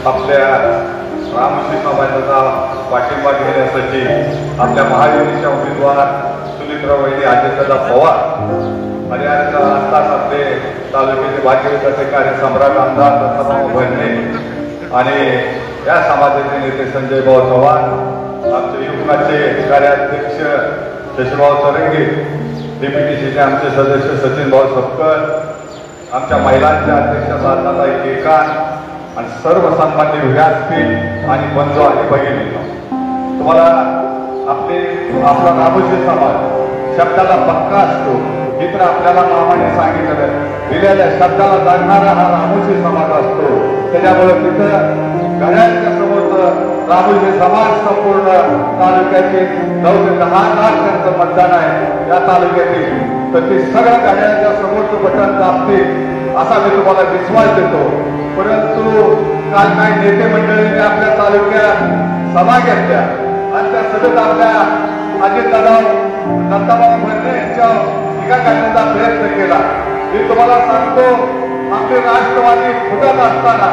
आपल्या रामश्री समाजाचा पाठिंबा घेण्यासाठी आपल्या महायुतीच्या उमेदवार सुनीत्रा वहिनी अजितदादा पवार आणि आत्ताच आपले तालुक्याचे भाजपचे कार्यसम्राट आमदार दत्ताभाऊ भरणे आणि या समाजाचे नेते संजय भाऊ चव्हाण, आमचे युवकाचे कार्याध्यक्ष शशीभाऊ चरंगे, डीपीटीसीचे आमचे सदस्य सचिन भाऊ सपकर, आमच्या महिलांच्या अध्यक्ष साधनाताई केकान आणि सर्व सन्मान्य व्यासपीठ आणि बंधू आणि बहिणी, तुम्हाला आपला रामोशी समाज शब्दाला पक्का असतो. मित्र आपल्याला मामाने सांगितलं दिलेल्या शब्दाला जागणारा हा रामोशी समाज असतो. त्याच्यामुळे तिथं घड्याळच्या समोरचं रामोशी समाज संपूर्ण तालुक्याचे 9 ते 10 लाख त्यांचं मतदान आहे या तालुक्यातील, तर ते सगळं घड्याळच्या समोरचं बटन दाबतील असा मी तुम्हाला विश्वास देतो. परंतु काल काही नेते मंडळींनी आपल्या तालुक्यात सभा घेतल्या आणि त्या सभेत आपल्या अजितदादा दत्ताभाऊ भरणे यांच्या टीका करण्याचा प्रयत्न केला. मी तुम्हाला सांगतो, आपले राष्ट्रवादी फुटत असताना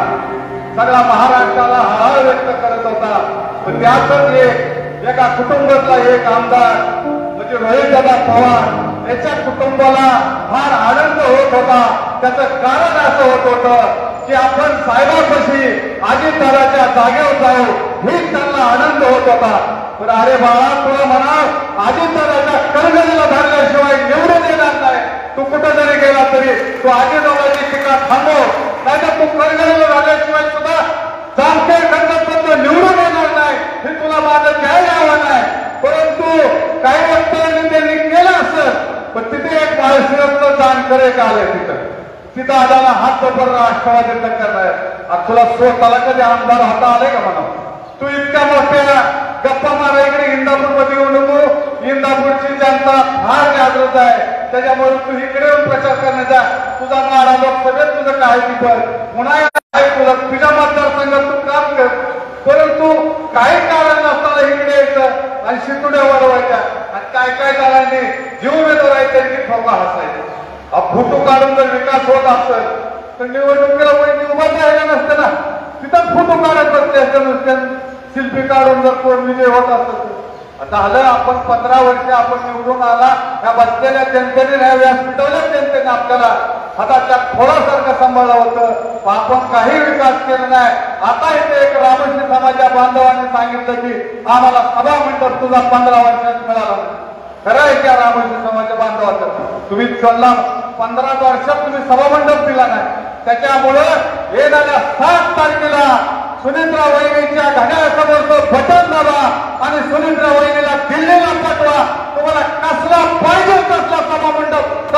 सगळा महाराष्ट्राला हळहळ व्यक्त करत होता, पण त्यातच एका कुटुंबातला एक आमदार म्हणजे रोहितदादा पवार याच्या कुटुंबाला फार आनंद होत होता. त्याचं कारण असं होत होतं की आपण साहेबांपाशी अजितदादाच्या जागेवर जाऊ, हेच त्यांना आनंद होत होता. पण अरे बाळा, तुला म्हणा अजितदादाच्या कणगणीला धरल्याशिवाय निवडून येणार नाही. तू कुठं जरी गेला तरी तू अजितदादाची टीका थांबव, नाहीतर तू कणगणीला धरल्याशिवाय सुद्धा जामखेड खंडात निवडून येणार नाही. हे तुला माझं घ्यायला हवं नाही. परंतु काही वक्त्यांनी त्यांनी केलं असं, पण तिथे एक माळशिरसचं जानकर एक आलंय तिथं आदाला हात जोपर राष्ट्रवादी करणार. तुला स्वतःला कधी आमदार होता आले का म्हणा? तू इतक्या मोठ्या गप्पा मारा इकडे इंदापूर मध्ये येऊ नको. इंदापूरची जनता फार जागृत आहे, त्याच्यामुळे तू इकडे येऊन प्रचार करण्याचा तुझा माडा लोकसभेत तुझं काय पण पुन्हा तुला तुझ्या मतदारसंघात तू काम कर. परंतु काही कारण नसताना इकडे यायचं आणि शितुड्या वाढवायच्या आणि काय जणांनी जीव उमेदवार आहे त्यांनी ठोका हसायचं. फोटो काढून जर विकास होत असेल तर निवडणुकीला वैद्य उभा राहिला नसते ना, तिथं फोटो काढत बसले असते नुसते. शिल्पी काढून जर कोण विजय होत असेल आता आलं आपण 15 वर्ष आपण निवडून आला, या बसलेल्या जनतेने नाही व्यासपीठावल्या जनतेने आपल्याला हाताच्या थोडासारखं सांभाळलं होतं. आपण काही विकास केला नाही. आता इथे एक रामोशी समाजाच्या बांधवांनी सांगितलं की आम्हाला सभा मंडप तुझा 15 वर्षात मिळाला. खरं आहे त्या रामोशी समाजाच्या बांधवाचं तुम्ही चलला 15 वर्षात तुम्ही सभामंडप दिला नाही. त्याच्यामुळं येणाऱ्या 7 तारखेला सुनीत्रा वहिनीच्या घड्याळासमोरचं बटन दाबा आणि सुनीत्रा वहिनीला दिल्लीला पाठवा. तुम्हाला कसला पाहिजे कसला सभामंडप